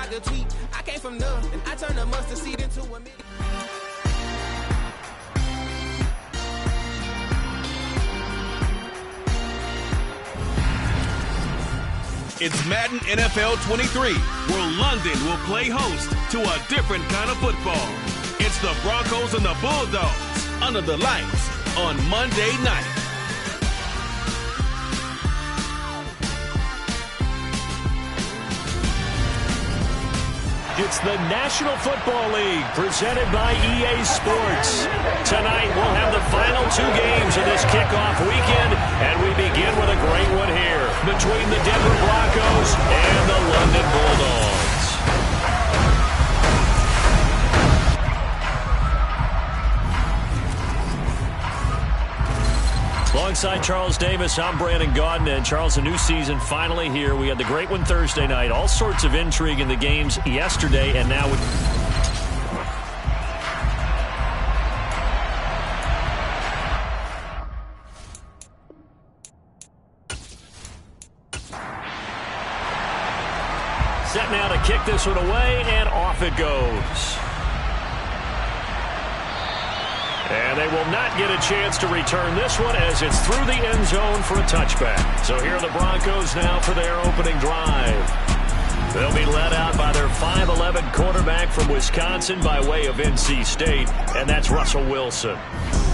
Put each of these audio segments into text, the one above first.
like a tweet. I came from nothing, I turned a mustard seed into a million. It's Madden NFL 23, where London will play host to a different kind of football. It's the Broncos and the Bulldogs under the lights on Monday night. It's the National Football League presented by EA Sports. Tonight we'll have the final 2 games of this kickoff weekend, and we begin with a great one here between the Denver Broncos and the London Bulldogs. Alongside Charles Davis, I'm Brandon Gaudin. And Charles, a new season finally here. We had the great one Thursday night. All sorts of intrigue in the games yesterday, and now set now to kick this one away, and off it goes. And they will not get a chance to return this one as it's through the end zone for a touchback. So here are the Broncos now for their opening drive. They'll be led out by their 5'11" quarterback from Wisconsin by way of NC State, and that's Russell Wilson.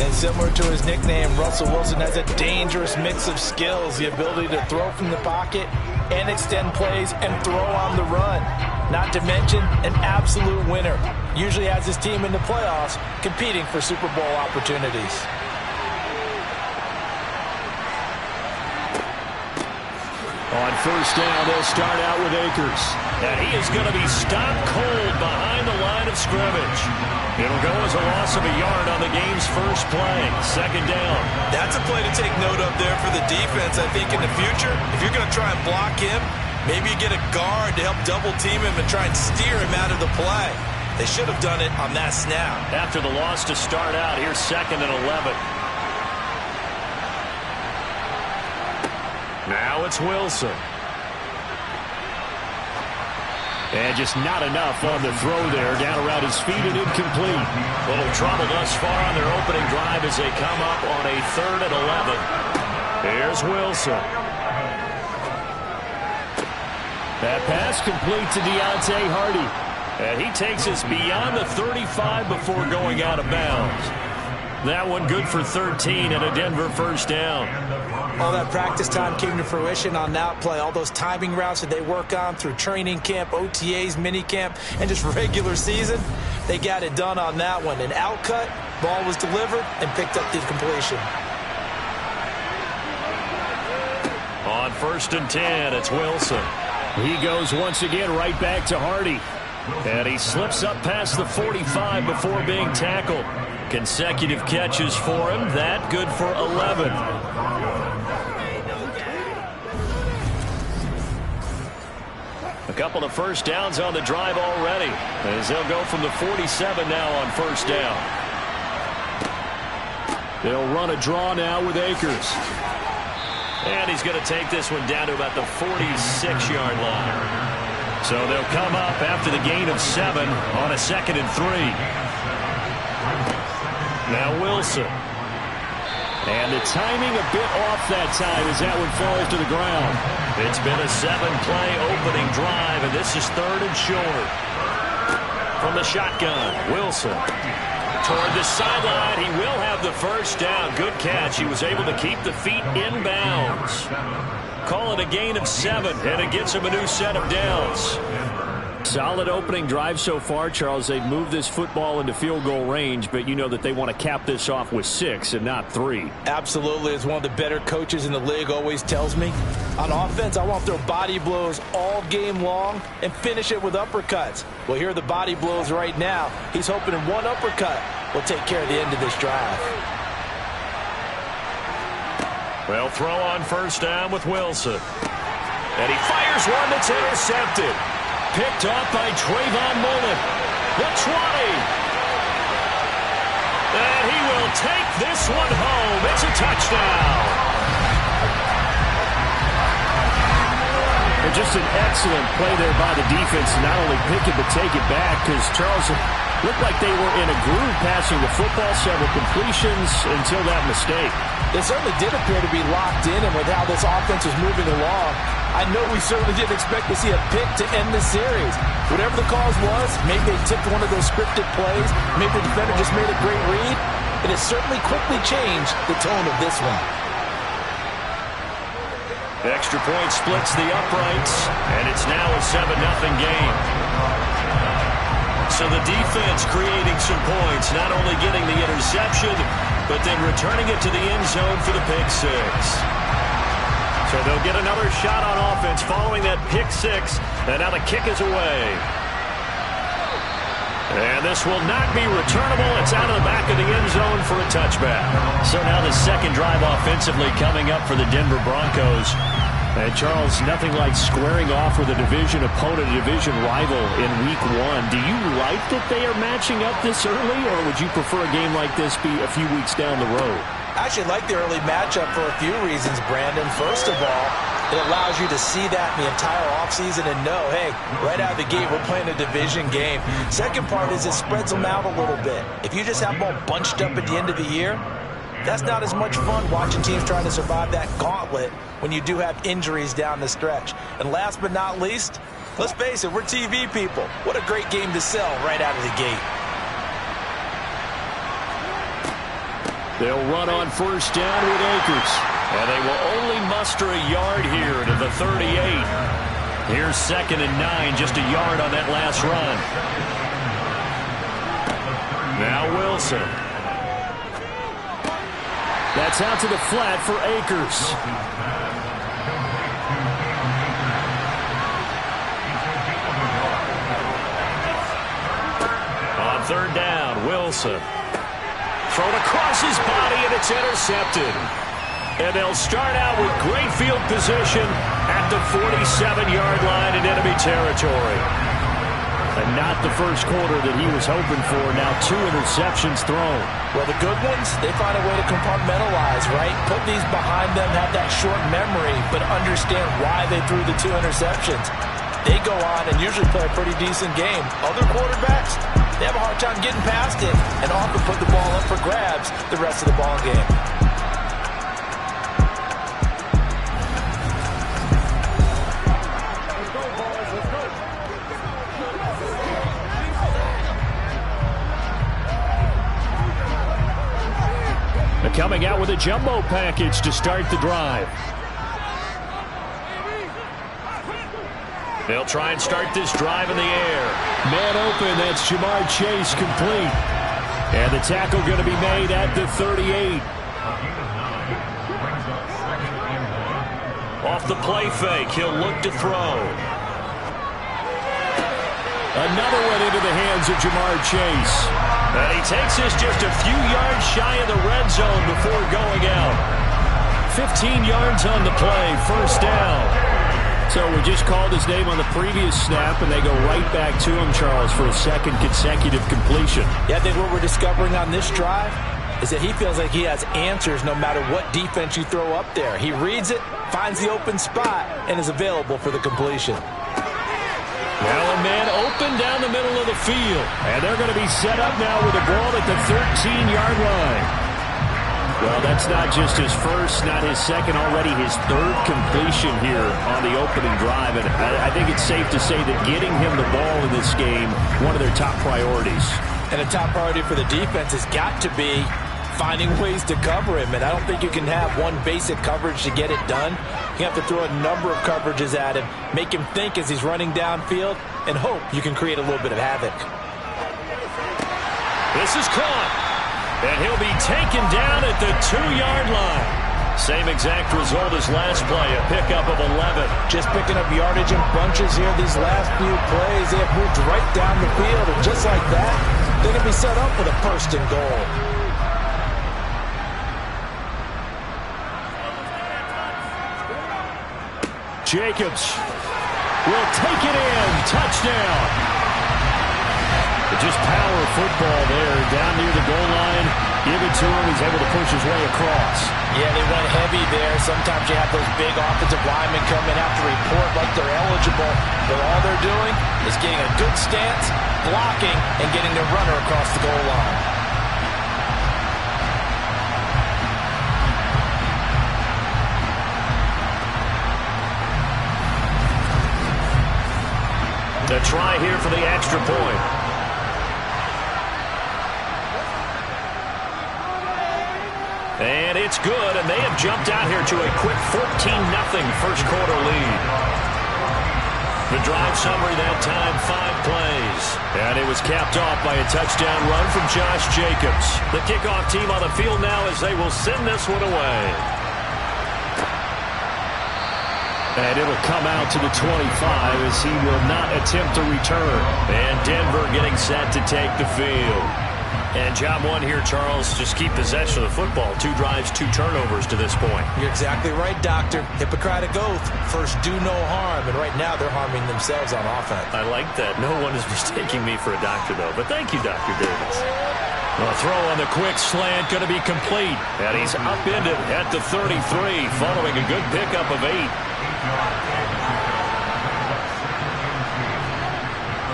And similar to his nickname, Russell Wilson has a dangerous mix of skills, the ability to throw from the pocket and extend plays and throw on the run. Not to mention an absolute winner. Usually has his team in the playoffs competing for Super Bowl opportunities. On first down, they'll start out with Akers. And he is going to be stopped cold behind the line of scrimmage. It'll go as a loss of a yard on the game's first play. Second down. That's a play to take note of there for the defense. I think in the future, if you're going to try and block him, maybe you get a guard to help double team him and try and steer him out of the play. They should have done it on that snap. After the loss to start out, here's 2nd and 11. Now it's Wilson. And just not enough on the throw there. Down around his feet and incomplete. Little trouble thus far on their opening drive as they come up on a 3rd and 11. Here's Wilson. That pass complete to Deontay Hardy. And he takes us beyond the 35 before going out of bounds. That one good for 13 and a Denver first down. All that practice time came to fruition on that play. All those timing routes that they work on through training camp, OTAs, minicamp, and just regular season, they got it done on that one. An outcut, ball was delivered, and picked up the completion. On 1st and 10, it's Wilson. He goes once again right back to Hardy. And he slips up past the 45 before being tackled. Consecutive catches for him. That good for 11. A couple of first downs on the drive already, as they'll go from the 47 now on first down. They'll run a draw now with Akers. And he's going to take this one down to about the 46-yard line. So they'll come up after the gain of 7 on a 2nd and 3. Now Wilson. And the timing a bit off that time as that one falls to the ground. It's been a 7-play opening drive, and this is 3rd and short. From the shotgun, Wilson. Toward the sideline, he will have the first down. Good catch. He was able to keep the feet in bounds. Call it a gain of 7, and it gets him a new set of downs. Solid opening drive so far, Charles. They've moved this football into field goal range, but you know that they want to cap this off with 6 and not 3. Absolutely. As one of the better coaches in the league always tells me, on offense, I want to throw body blows all game long and finish it with uppercuts. Well, here are the body blows right now. He's hoping in one uppercut will take care of the end of this drive. Well, throw on first down with Wilson. And he fires one that's intercepted. Picked off by Trayvon Mullen. The 20. And he will take this one home. It's a touchdown. And just an excellent play there by the defense to not only pick it but take it back, because Charles looked like they were in a groove passing the football, several completions until that mistake. They certainly did appear to be locked in, and with how this offense was moving along, I know we certainly didn't expect to see a pick to end the series. Whatever the cause was, maybe they tipped one of those scripted plays, maybe the defender just made a great read. It has certainly quickly changed the tone of this one. Extra point splits the uprights, and it's now a 7-0 game. So the defense creating some points, not only getting the interception, but then returning it to the end zone for the pick six. So they'll get another shot on offense following that pick six, and now the kick is away. And this will not be returnable. It's out of the back of the end zone for a touchback. So now the second drive offensively coming up for the Denver Broncos. And Charles, nothing like squaring off with a division opponent, a division rival in week one. Do you like that they are matching up this early, or would you prefer a game like this be a few weeks down the road? I actually like the early matchup for a few reasons, Brandon. First of all, it allows you to see that in the entire offseason and know, hey, right out of the gate, we're playing a division game. Second part is it spreads them out a little bit. If you just have them all bunched up at the end of the year, that's not as much fun watching teams trying to survive that gauntlet when you do have injuries down the stretch. And last but not least, let's face it, we're TV people. What a great game to sell right out of the gate. They'll run on first down with Akers. And they will only muster a yard here to the 38. Here's 2nd and 9, just a yard on that last run. Now Wilson. That's out to the flat for Akers. On 3rd down, Wilson. Thrown across his body, and it's intercepted. And they'll start out with great field position at the 47-yard line in enemy territory. And not the first quarter that he was hoping for. Now 2 interceptions thrown. Well, the good ones, they find a way to compartmentalize, right? Put these behind them, have that short memory, but understand why they threw the 2 interceptions. They go on and usually play a pretty decent game. Other quarterbacks, they have a hard time getting past it and often put the ball up for grabs the rest of the ball game. Coming out with a jumbo package to start the drive. They'll try and start this drive in the air. Man open, that's Jamar Chase complete. And the tackle going to be made at the 38. Off the play fake, he'll look to throw. Another one into the hands of Jamar Chase. And he takes this just a few yards shy of the red zone before going out. 15 yards on the play, 1st down. So we just called his name on the previous snap, and they go right back to him, Charles, for a 2nd consecutive completion. Yeah, I think what we're discovering on this drive is that he feels like he has answers no matter what defense you throw up there. He reads it, finds the open spot, and is available for the completion. Now a man open down the middle of the field. And they're going to be set up now with the ball at the 13-yard line. Well, that's not just his first, not his second, already his 3rd completion here on the opening drive. And I think it's safe to say that getting him the ball in this game, one of their top priorities. And a top priority for the defense has got to be finding ways to cover him. And I don't think you can have one basic coverage to get it done. You have to throw a number of coverages at him, make him think as he's running downfield, and hope you can create a little bit of havoc. This is caught, and he'll be taken down at the 2-yard line. Same exact result as last play, a pickup of 11. Just picking up yardage in bunches here these last few plays. They have moved right down the field, and just like that, they're going to be set up for the 1st and goal. Jacobs will take it in. Touchdown. The just power football there. Down near the goal line. Give it to him. He's able to push his way across. Yeah, they went heavy there. Sometimes you have those big offensive linemen come in, have to report like they're eligible, but all they're doing is getting a good stance, blocking, and getting their runner across the goal line. The try here for the extra point. And it's good, and they have jumped out here to a quick 14-0 first quarter lead. The drive summary that time, 5 plays. And it was capped off by a touchdown run from Josh Jacobs. The kickoff team on the field now as they will send this one away. And it'll come out to the 25 as he will not attempt to return. And Denver getting set to take the field. And job one here, Charles, just keep possession of the football. 2 drives, 2 turnovers to this point. You're exactly right, Doctor. Hippocratic oath. First, do no harm. And right now, they're harming themselves on offense. I like that. No one is mistaking me for a doctor, though. But thank you, Dr. Davis. The throw on the quick slant going to be complete. And he's upended at the 33 following a good pickup of 8.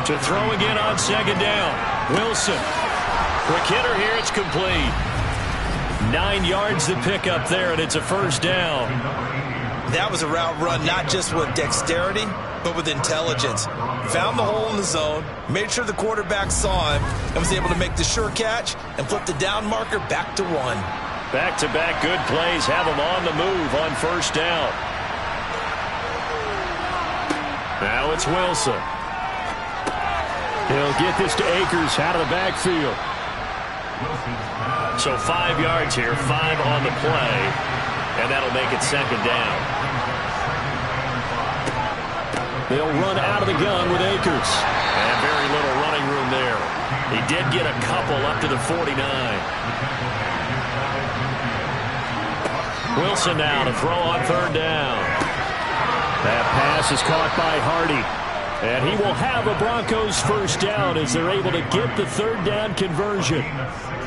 To throw again on second down. Wilson. Quick hitter here, it's complete. 9 yards to pick up there, and it's a first down. That was a route run not just with dexterity, but with intelligence. Found the hole in the zone, made sure the quarterback saw him, and was able to make the sure catch and flip the down marker back to 1. Back-to-back good plays have him on the move on first down. Now it's Wilson. He'll get this to Akers out of the backfield. So 5 yards here, 5 on the play, and that'll make it second down. They'll run out of the gun with Akers. And very little running room there. He did get a couple up to the 49. Wilson now to throw on third down. That pass is caught by Hardy. And he will have a Broncos first down as they're able to get the third down conversion.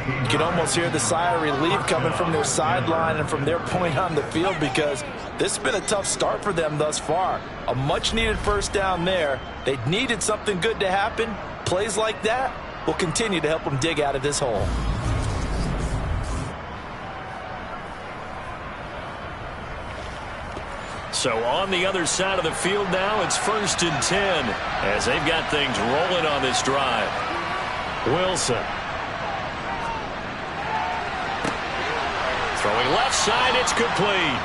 You can almost hear the sigh of relief coming from their sideline and from their point on the field because this has been a tough start for them thus far. A much-needed first down there. They needed something good to happen. Plays like that will continue to help them dig out of this hole. So on the other side of the field now, it's 1st and 10 as they've got things rolling on this drive. Wilson. Throwing left side, it's complete.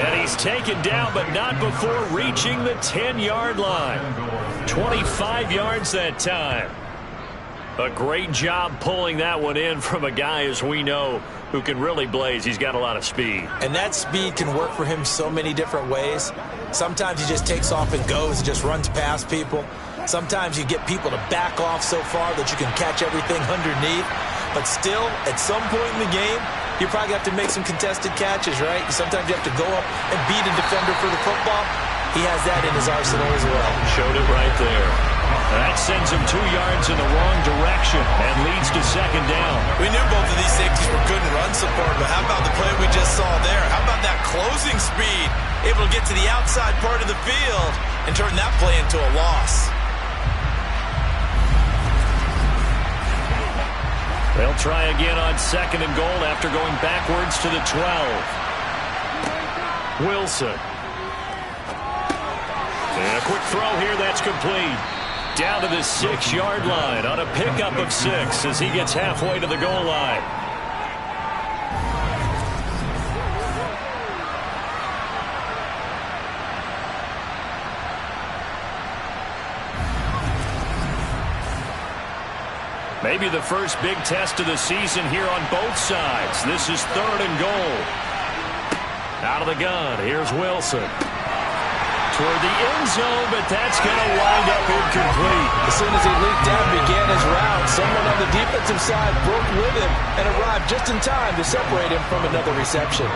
And he's taken down, but not before reaching the 10-yard line. 25 yards that time. A great job pulling that one in from a guy, as we know, who can really blaze. He's got a lot of speed. And that speed can work for him so many different ways. Sometimes he just takes off and goes, just runs past people. Sometimes you get people to back off so far that you can catch everything underneath. But still, at some point in the game, you probably have to make some contested catches, right? Sometimes you have to go up and beat a defender for the football. He has that in his arsenal as well. Showed it right there. That sends him 2 yards in the wrong direction and leads to second down. We knew both of these safeties were good in run support, but how about the play we just saw there? How about that closing speed? Able to get to the outside part of the field and turn that play into a loss. They'll try again on second and goal after going backwards to the 12. Wilson. And a quick throw here, that's complete. Down to the 6-yard line on a pickup of 6 as he gets halfway to the goal line. Maybe the first big test of the season here on both sides. This is 3rd and goal. Out of the gun, here's Wilson. Toward the end zone, but that's going to wind up incomplete. As soon as he leaped down, began his route. Someone on the defensive side broke with him and arrived just in time to separate him from another reception.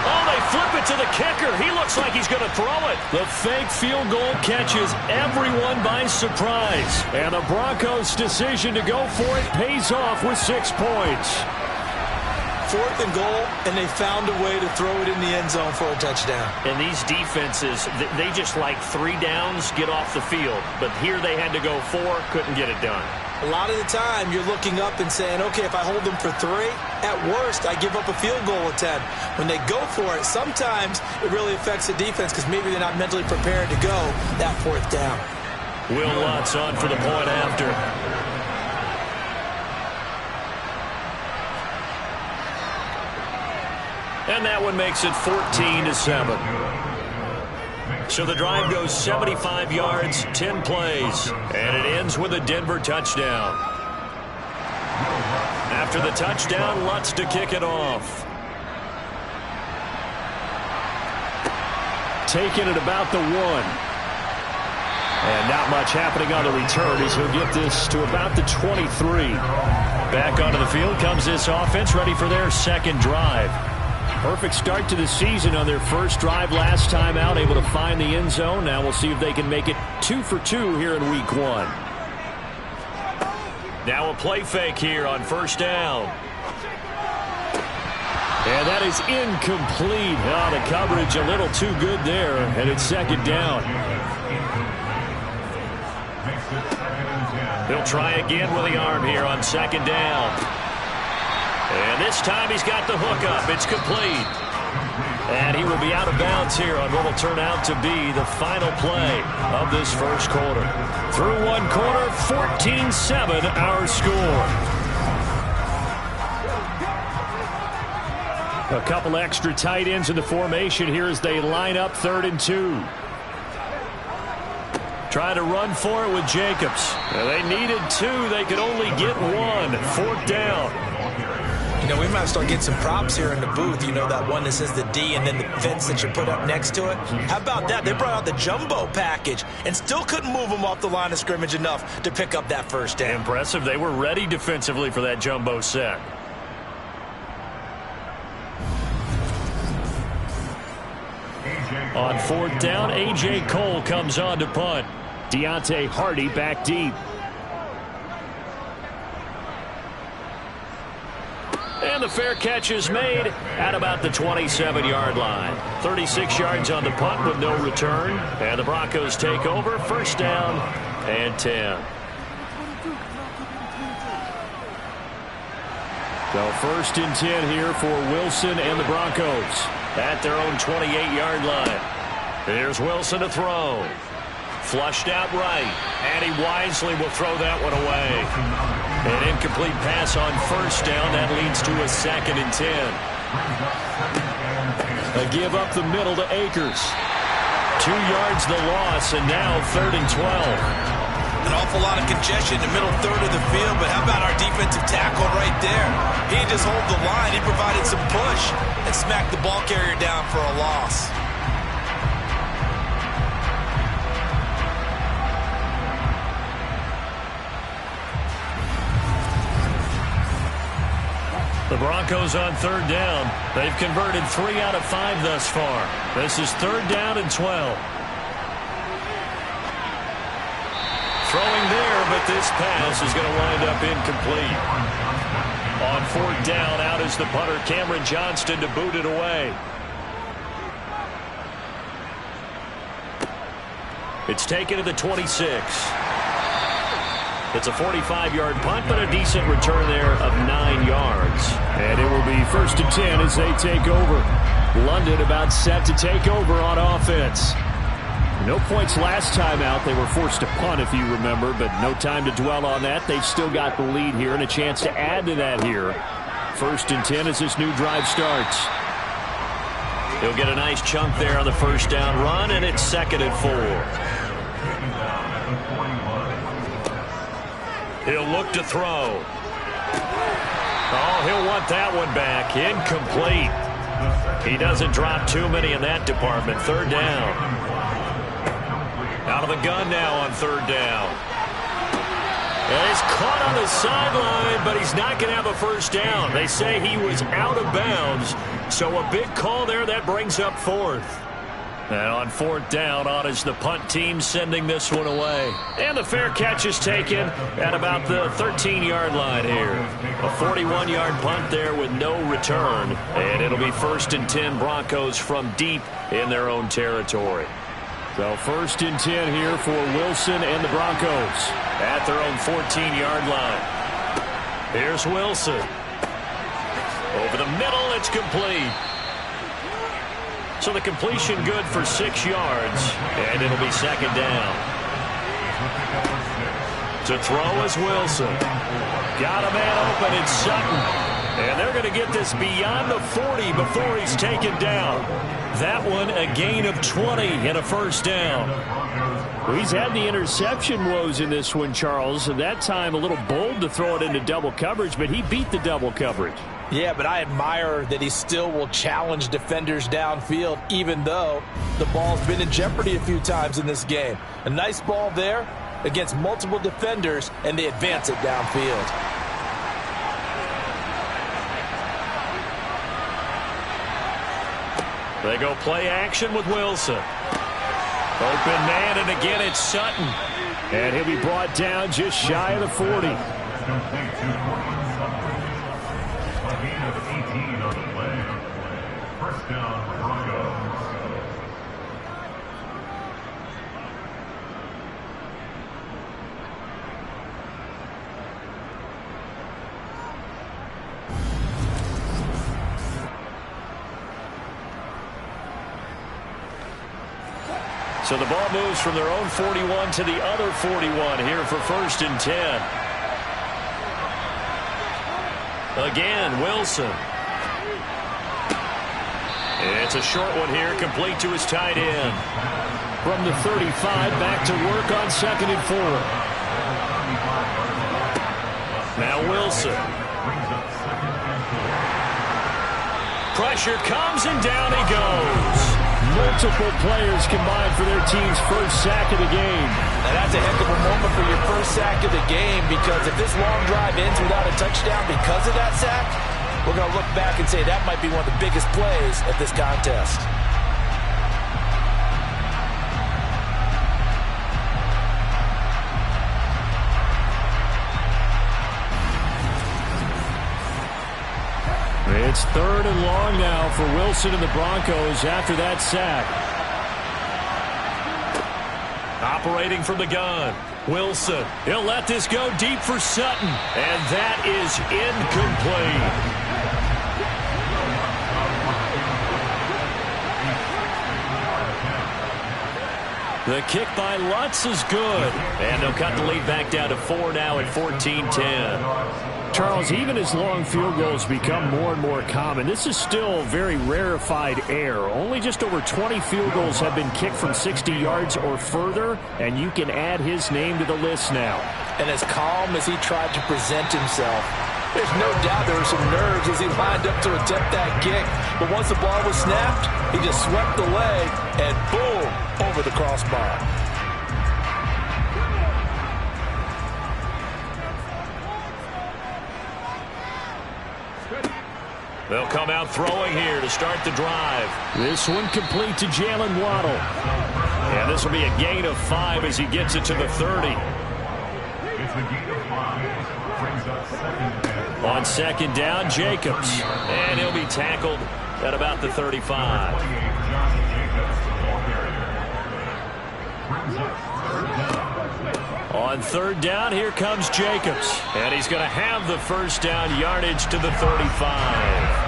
Oh, they flip it it to the kicker. He looks like he's going to throw it. The fake field goal catches everyone by surprise. And the Broncos' decision to go for it pays off with 6 points. 4th and goal, and they found a way to throw it in the end zone for a touchdown. And these defenses, they just like 3 downs, get off the field. But here they had to go 4, couldn't get it done. A lot of the time, you're looking up and saying, okay, if I hold them for 3, at worst, I give up a field goal attempt. When they go for it, sometimes it really affects the defense because maybe they're not mentally prepared to go that 4th down. Will Lutz on for the point after. And that one makes it 14-7. So the drive goes 75 yards, 10 plays, and it ends with a Denver touchdown. After the touchdown, Lutz to kick it off. Taking it about the 1. And not much happening on the return as he'll get this to about the 23. Back onto the field comes this offense, ready for their second drive. Perfect start to the season on their first drive last time out, able to find the end zone. Now we'll see if they can make it 2 for 2 here in week 1. Now a play fake here on first down. And that is incomplete. Oh, the coverage a little too good there, and it's second down. He'll try again with the arm here on second down. And this time he's got the hook up. It's complete. And he will be out of bounds here on what will turn out to be the final play of this first quarter. Through one quarter, 14-7 our score. A couple extra tight ends in the formation here as they line up 3rd and 2. Try to run for it with Jacobs. Well, they needed 2. They could only get 1. 4th down. You know, we might start getting some props here in the booth. You know, that one that says the D and then the fence that you put up next to it. How about that? They brought out the jumbo package and still couldn't move them off the line of scrimmage enough to pick up that first down. Impressive. They were ready defensively for that jumbo set. On 4th down, A.J. Cole comes on to punt. Deontay Hardy back deep. And the fair catch is made at about the 27-yard line. 36 yards on the punt with no return. And the Broncos take over. First down and 10. So 1st and 10 here for Wilson and the Broncos at their own 28-yard line. Here's Wilson to throw. Flushed out right. And he wisely will throw that one away. An incomplete pass on first down. That leads to a 2nd and 10. A give up the middle to Akers. 2 yards the loss, and now 3rd and 12. An awful lot of congestion in the middle third of the field, but how about our defensive tackle right there? He didn't just hold the line. He provided some push and smacked the ball carrier down for a loss. The Broncos on 3rd down. They've converted 3 out of 5 thus far. This is 3rd down and 12. Throwing there, but this pass is going to wind up incomplete. On 4th down, out is the punter, Cameron Johnston, to boot it away. It's taken to the 26. It's a 45-yard punt, but a decent return there of 9 yards. And it will be 1st and 10 as they take over. London about set to take over on offense. No points last time out. They were forced to punt, if you remember, but no time to dwell on that. They've still got the lead here and a chance to add to that here. 1st and 10 as this new drive starts. He'll get a nice chunk there on the first down run, and it's 2nd and 4. He'll look to throw. Oh, he'll want that one back. Incomplete. He doesn't drop too many in that department. 3rd down. Out of the gun now on 3rd down. And he's caught on the sideline, but he's not going to have a first down. They say he was out of bounds, So a big call there that brings up fourth. And on fourth down, on is the punt team sending this one away. And the fair catch is taken at about the 13-yard line here. A 41-yard punt there with no return. And it'll be 1st and 10 Broncos from deep in their own territory. So 1st and 10 here for Wilson and the Broncos at their own 14-yard line. Here's Wilson. Over the middle, it's complete. So the completion good for 6 yards, and it'll be 2nd down. To throw is Wilson. Got a man open, it's Sutton. And they're going to get this beyond the 40 before he's taken down. That one a gain of 20 and a 1st down. Well, he's had the interception woes in this one, Charles. And that time a little bold to throw it into double coverage, but he beat the double coverage. Yeah, but I admire that he still will challenge defenders downfield, even though the ball's been in jeopardy a few times in this game. A nice ball there against multiple defenders, and they advance it downfield. They go play action with Wilson. Open man, and again it's Sutton. And he'll be brought down just shy of the 40. So the ball moves from their own 41 to the other 41 here for 1st and 10. Again, Wilson. It's a short one here, complete to his tight end. From the 35, back to work on 2nd and 4. Now Wilson. Pressure comes, and down he goes. Multiple players combined for their team's 1st sack of the game. Now that's a heck of a moment for your 1st sack of the game, because if this long drive ends without a touchdown because of that sack, we're going to look back and say that might be one of the biggest plays of this contest. It's 3rd and long now for Wilson and the Broncos after that sack. Operating from the gun, Wilson. He'll let this go deep for Sutton, and that is incomplete. The kick by Lutz is good, and they'll cut the lead back down to 4 now at 14-10. Charles, even as long field goals become more and more common, this is still very rarefied air. Only just over 20 field goals have been kicked from 60 yards or further, and you can add his name to the list now. And as calm as he tried to present himself, there's no doubt there were some nerves as he lined up to attempt that kick. But once the ball was snapped, he just swept away, and boom, over the crossbar. They'll come out throwing here to start the drive. This one complete to Jalen Waddle. And this will be a gain of 5 as he gets it to the 30. It's a gain of 5. Brings up 2nd down. On 2nd down, Jacobs. And he'll be tackled at about the 35. On 3rd down, here comes Jacobs. And he's going to have the 1st down yardage to the 35.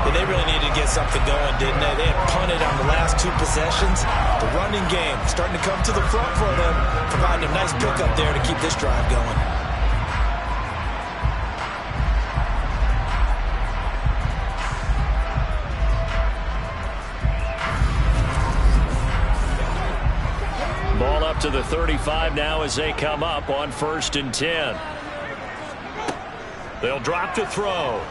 And they really needed to get something going, didn't they? They had punted on the last 2 possessions. The running game starting to come to the front for them, providing a nice pickup there to keep this drive going. Ball up to the 35 now as they come up on 1st and 10. They'll drop to throw.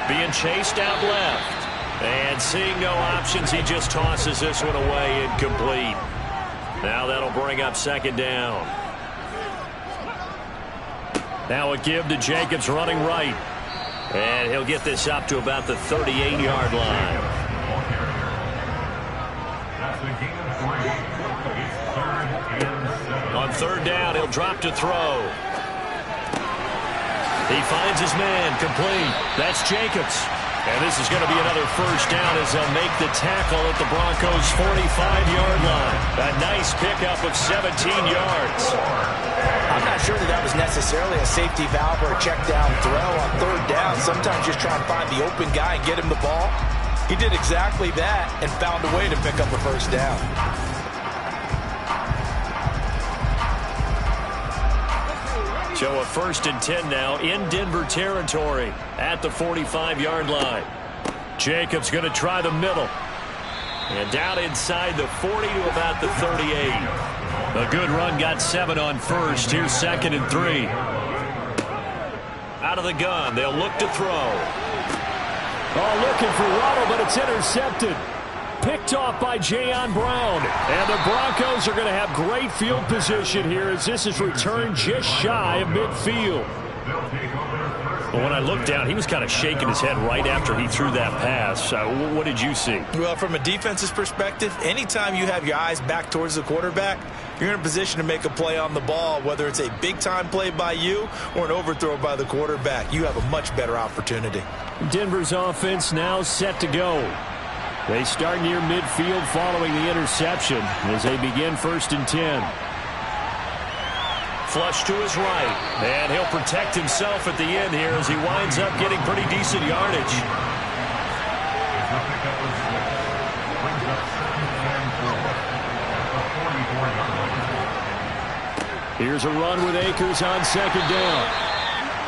Being chased out left. And seeing no options, he just tosses this one away, incomplete. Now that'll bring up 2nd down. Now a give to Jacobs running right. And he'll get this up to about the 38-yard line. That's a gain of 3. It's 3rd and 7. On 3rd down, he'll drop to throw. He finds his man, complete. That's Jacobs. And this is going to be another 1st down as they'll make the tackle at the Broncos' 45-yard line. A nice pickup of 17 yards. I'm not sure that was necessarily a safety valve or a check down throw on 3rd down. Sometimes just try and find the open guy and get him the ball. He did exactly that and found a way to pick up a 1st down. So a 1st and 10 now in Denver territory at the 45-yard line. Jacobs going to try the middle. And down inside the 40 to about the 38. A good run, got 7 on 1st. Here's 2nd and 3. Out of the gun, they'll look to throw. Oh, looking for Waddle, but it's intercepted. Picked off by Jayon Brown. And the Broncos are going to have great field position here as this is returned just shy of midfield. But when I looked down, he was kind of shaking his head right after he threw that pass. What did you see? Well, from a defense's perspective, anytime you have your eyes back towards the quarterback, you're in a position to make a play on the ball, whether it's a big-time play by you or an overthrow by the quarterback. You have a much better opportunity. Denver's offense now set to go. They start near midfield following the interception as they begin 1st and 10. Flush to his right, and he'll protect himself at the end here as he winds up getting pretty decent yardage. Here's a run with Akers on 2nd down.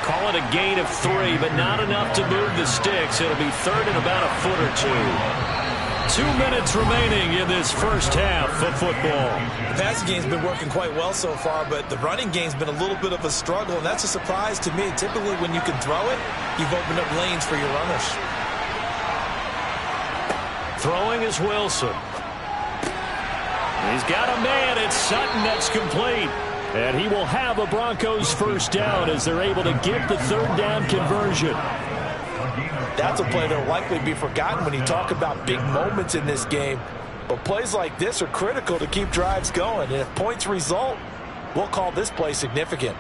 Call it a gain of 3, but not enough to move the sticks. It'll be 3rd and about a foot or 2. 2 minutes remaining in this 1st half of football. The passing game's been working quite well so far, but the running game's been a little bit of a struggle, and that's a surprise to me. Typically, when you can throw it, you've opened up lanes for your runners. Throwing is Wilson. He's got a man. It's Sutton that's complete. And he will have a Broncos 1st down as they're able to get the 3rd down conversion. That's a play that will likely be forgotten when you talk about big moments in this game. But plays like this are critical to keep drives going. And if points result, we'll call this play significant.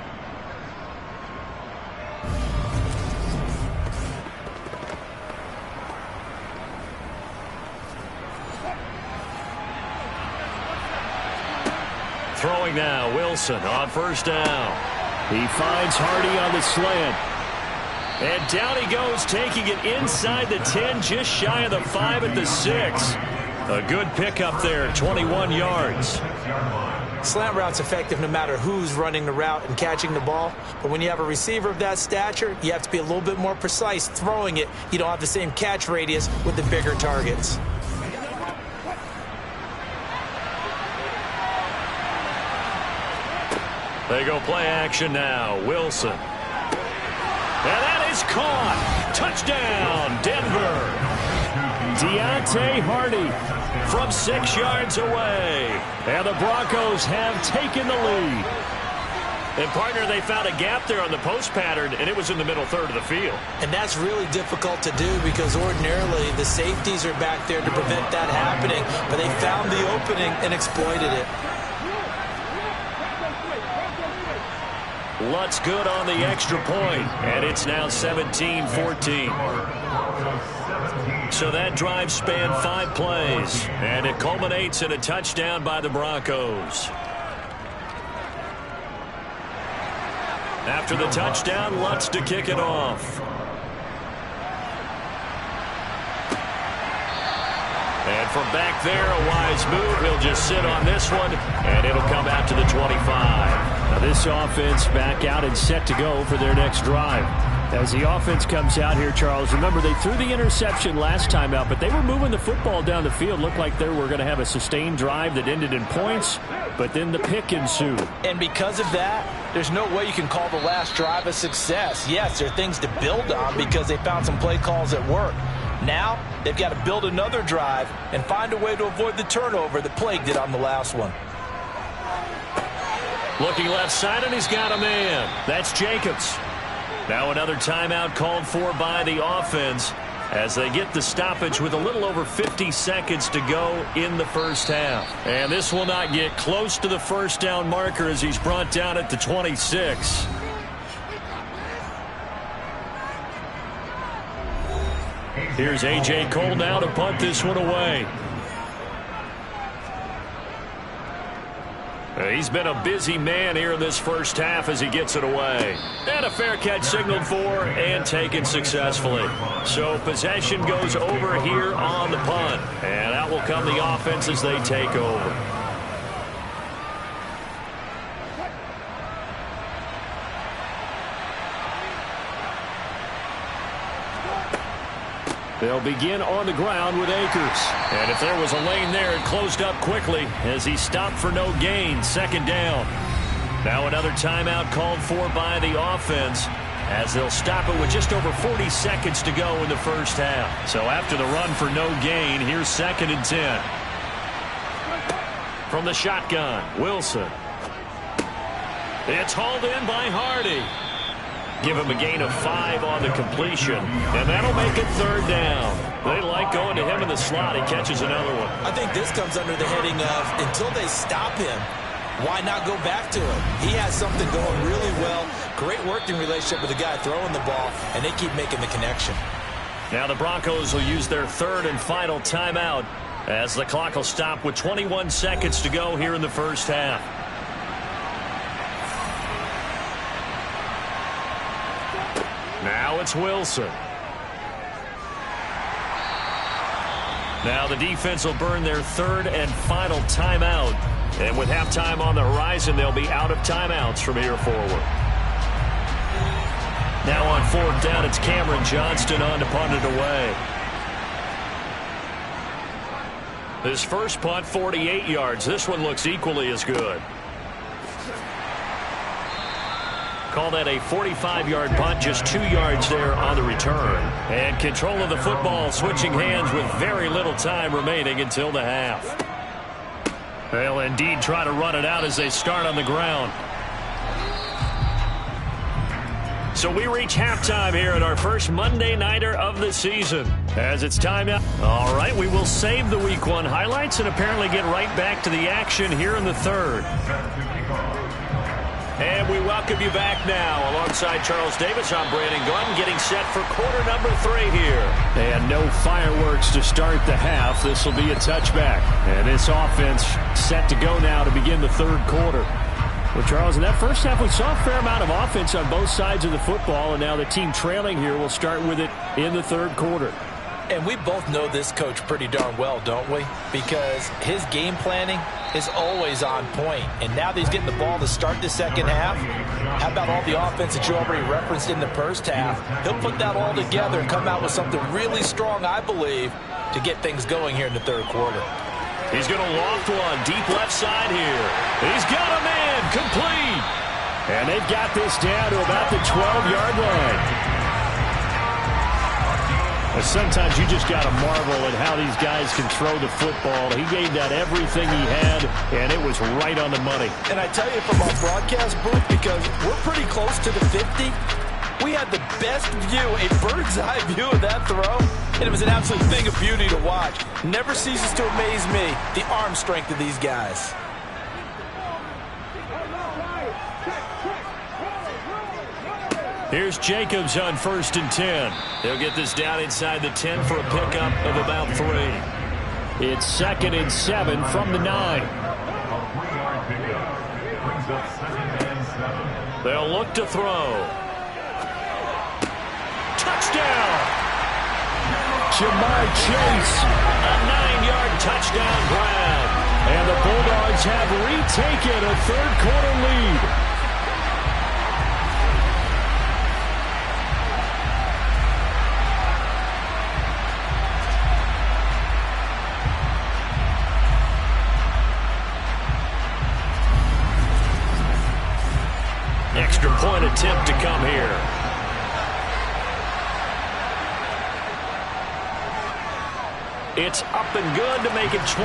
Throwing now, Wilson on 1st down. He finds Hardy on the slant. And down he goes, taking it inside the 10, just shy of the 5 at the 6. A good pickup there, 21 yards. Slant route's effective no matter who's running the route and catching the ball. But when you have a receiver of that stature, you have to be a little bit more precise throwing it. You don't have the same catch radius with the bigger targets. They go play action now. Wilson. And that is caught. Touchdown, Denver. Deontay Hardy from 6 yards away. And the Broncos have taken the lead. And, partner, they found a gap there on the post pattern, and it was in the middle 3rd of the field. And that's really difficult to do because ordinarily the safeties are back there to prevent that happening. But they found the opening and exploited it. Lutz good on the extra point, and it's now 17-14. So that drive spanned 5 plays, and it culminates in a touchdown by the Broncos. After the touchdown, Lutz to kick it off. And from back there, a wise move. He'll just sit on this one, and it'll come out to the 25. Now this offense back out and set to go for their next drive. As the offense comes out here, Charles, remember they threw the interception last time out, but they were moving the football down the field. Looked like they were going to have a sustained drive that ended in points, but then the pick ensued. And because of that, there's no way you can call the last drive a success. Yes, there are things to build on because they found some play calls that work. Now, they've got to build another drive and find a way to avoid the turnover that plagued it on the last one. Looking left side, and he's got a man. That's Jacobs. Now another timeout called for by the offense as they get the stoppage with a little over 50 seconds to go in the first half. And this will not get close to the first down marker as he's brought down at the 26. Here's A.J. Cole now to punt this one away. He's been a busy man here in this first half as he gets it away. And a fair catch signaled for and taken successfully. So possession goes over here on the punt. And out will come the offense as they take over. They'll begin on the ground with Akers. And if there was a lane there, it closed up quickly as he stopped for no gain. Second down. Now another timeout called for by the offense as they'll stop it with just over 40 seconds to go in the first half. So after the run for no gain, here's 2nd and 10. From the shotgun, Wilson. It's hauled in by Hardy. Give him a gain of 5 on the completion, and that'll make it 3rd down. They like going to him in the slot. He catches another one. I think this comes under the heading of until they stop him, why not go back to him? He has something going really well. Great working relationship with the guy throwing the ball, and they keep making the connection. Now the Broncos will use their 3rd and final timeout as the clock will stop with 21 seconds to go here in the first half. Now it's Wilson. Now the defense will burn their 3rd and final timeout. And with halftime on the horizon, they'll be out of timeouts from here forward. Now on 4th down, it's Cameron Johnston on to punt it away. His first punt, 48 yards. This one looks equally as good. Call that a 45-yard punt, just 2 yards there on the return. And control of the football switching hands with very little time remaining until the half. They'll indeed try to run it out as they start on the ground. So we reach halftime here at our first Monday Nighter of the season. As it's time now. All right, we will save the Week 1 highlights and apparently get right back to the action here in the 3rd. And we welcome you back now. Alongside Charles Davis, I'm Brandon Gordon, getting set for quarter number 3 here. And no fireworks to start the half. This will be a touchback. And this offense set to go now to begin the 3rd quarter. Well, Charles, in that first half, we saw a fair amount of offense on both sides of the football, and now the team trailing here will start with it in the 3rd quarter. And we both know this coach pretty darn well, don't we? Because his game planning is always on point. And now that he's getting the ball to start the second half, how about all the offense that you already referenced in the first half? He'll put that all together and come out with something really strong, I believe, to get things going here in the 3rd quarter. He's going to loft one deep left side here. He's got a man complete. And they've got this down to about the 12-yard line. Sometimes you just got to marvel at how these guys can throw the football. He gave that everything he had, and it was right on the money. And I tell you, from our broadcast booth, because we're pretty close to the 50, we had the best view, a bird's-eye view of that throw, and it was an absolute thing of beauty to watch. Never ceases to amaze me, the arm strength of these guys. Here's Jacobs on 1st and 10. They'll get this down inside the 10 for a pickup of about 3. It's 2nd and 7 from the 9. A 3-yard pickup brings up 2nd and 7. They'll look to throw. Touchdown! Jamar Chase. A 9-yard touchdown grab. And the Bulldogs have retaken a 3rd quarter lead. Extra point attempt to come here. It's up and good to make it 21-17.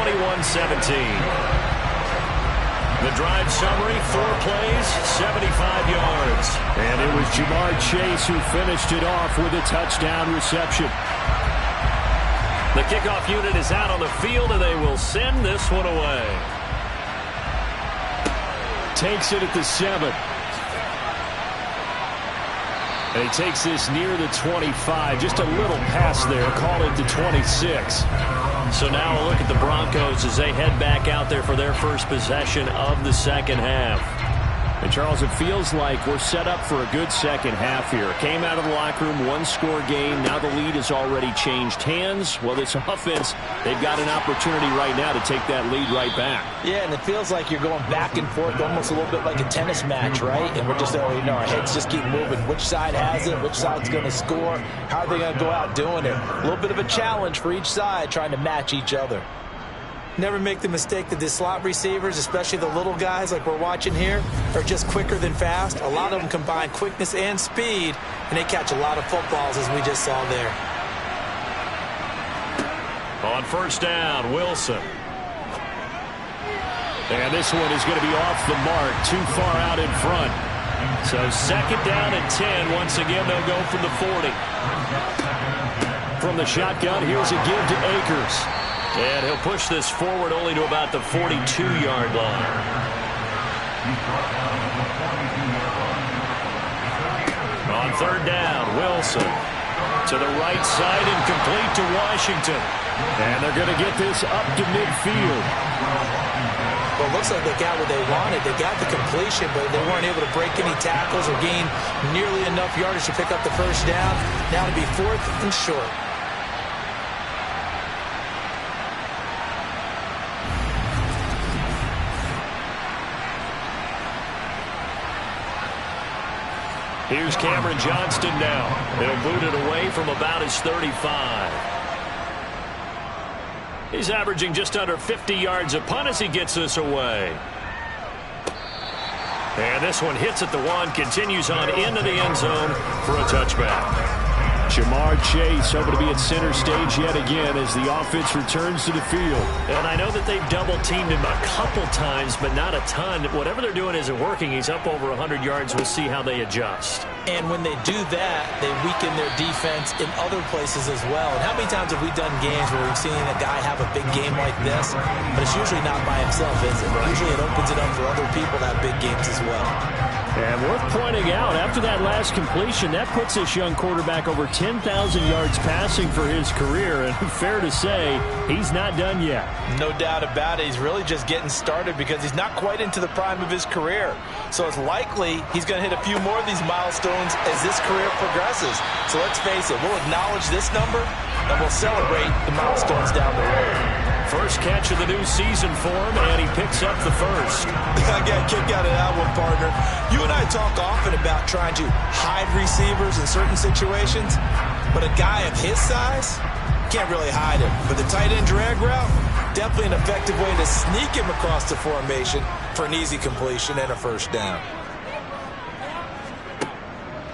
The drive summary, 4 plays, 75 yards. And it was Jamar Chase who finished it off with a touchdown reception. The kickoff unit is out on the field, and they will send this one away. Takes it at the 7. And he takes this near the 25. Just a little pass there. Call it the 26. So now a look at the Broncos as they head back out there for their first possession of the second half. And, Charles, it feels like we're set up for a good second half here. Came out of the locker room, one-score game. Now the lead has already changed hands. Well, this offense, they've got an opportunity right now to take that lead right back. Yeah, and it feels like you're going back and forth almost a little bit like a tennis match, right? And we're just, our heads just keep moving. Which side has it? Which side's going to score? How are they going to go out doing it? A little bit of a challenge for each side trying to match each other. Never make the mistake that the slot receivers, especially the little guys like we're watching here, are just quicker than fast. A lot of them combine quickness and speed, and they catch a lot of footballs, as we just saw there. On first down, Wilson. And this one is going to be off the mark, too far out in front. So second down and 10. Once again, they'll go from the 40. From the shotgun, here's a give to Akers. And he'll push this forward only to about the 42-yard line. On third down, Wilson. To the right side and complete to Washington. And they're going to get this up to midfield. Well, it looks like they got what they wanted. They got the completion, but they weren't able to break any tackles or gain nearly enough yardage to pick up the first down. Now to be 4th and short. Here's Cameron Johnston now. He'll boot it away from about his 35. He's averaging just under 50 yards a punt as he gets this away. And this one hits at the 1, continues on into the end zone for a touchback. Jamar Chase hoping to be at center stage yet again as the offense returns to the field. And I know that they've double-teamed him a couple times, but not a ton. Whatever they're doing isn't working. He's up over 100 yards. We'll see how they adjust. And when they do that, they weaken their defense in other places as well. And how many times have we done games where we've seen a guy have a big game like this, but it's usually not by himself, is it? Usually it opens it up for other people to have big games as well. And worth pointing out, after that last completion, that puts this young quarterback over 10,000 yards passing for his career. And fair to say, he's not done yet. No doubt about it. He's really just getting started because he's not quite into the prime of his career. So it's likely he's going to hit a few more of these milestones as this career progresses. So let's face it, we'll acknowledge this number and we'll celebrate the milestones down the road. First catch of the new season for him, and he picks up the first. I got a kick out of that one, partner. You and I talk often about trying to hide receivers in certain situations, but a guy of his size can't really hide him. But the tight end drag route, definitely an effective way to sneak him across the formation for an easy completion and a first down.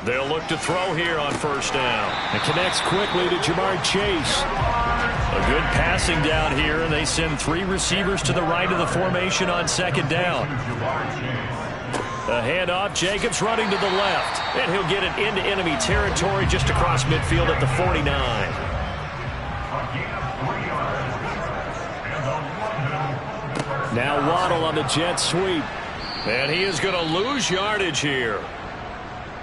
They'll look to throw here on first down. It connects quickly to Jamar Chase. A good passing down here, and they send 3 receivers to the right of the formation on second down. A handoff, Jacobs running to the left, and he'll get it into enemy territory just across midfield at the 49. Now Waddle on the jet sweep. And he is going to lose yardage here.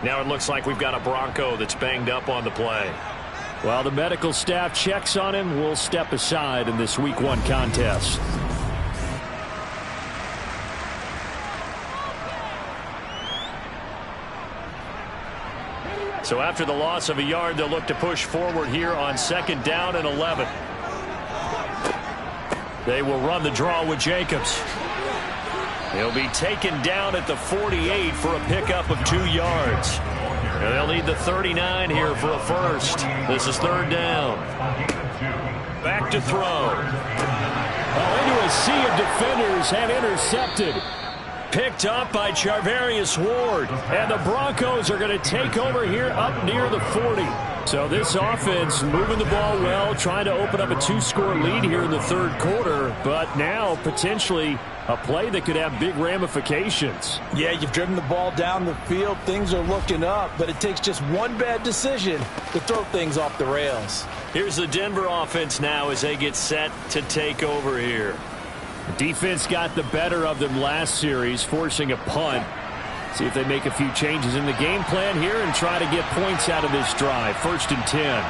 Now it looks like we've got a Bronco that's banged up on the play. While the medical staff checks on him, we'll step aside in this Week 1 contest. So after the loss of a yard, they'll look to push forward here on second down and 11. They will run the draw with Jacobs. He'll be taken down at the 48 for a pickup of 2 yards. And they'll need the 39 here for a first. This is third down. Back to throw. Into a sea of defenders and intercepted. Picked up by Charvarius Ward. And the Broncos are going to take over here up near the 40. So this offense moving the ball well, trying to open up a 2-score lead here in the third quarter, but now potentially a play that could have big ramifications. Yeah, you've driven the ball down the field. Things are looking up, but it takes just one bad decision to throw things off the rails. Here's the Denver offense now as they get set to take over here. Defense got the better of them last series, forcing a punt. See if they make a few changes in the game plan here and try to get points out of this drive. 1st and 10.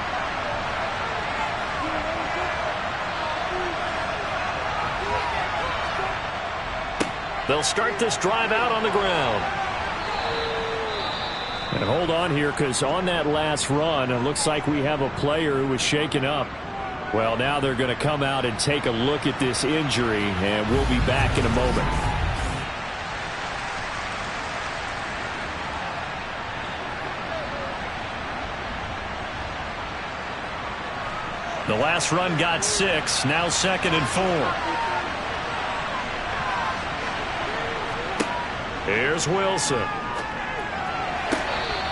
They'll start this drive out on the ground. And hold on here, because on that last run, it looks like we have a player who was shaken up. Well, now they're going to come out and take a look at this injury, and we'll be back in a moment. The last run got 6, now 2nd and 4. Here's Wilson.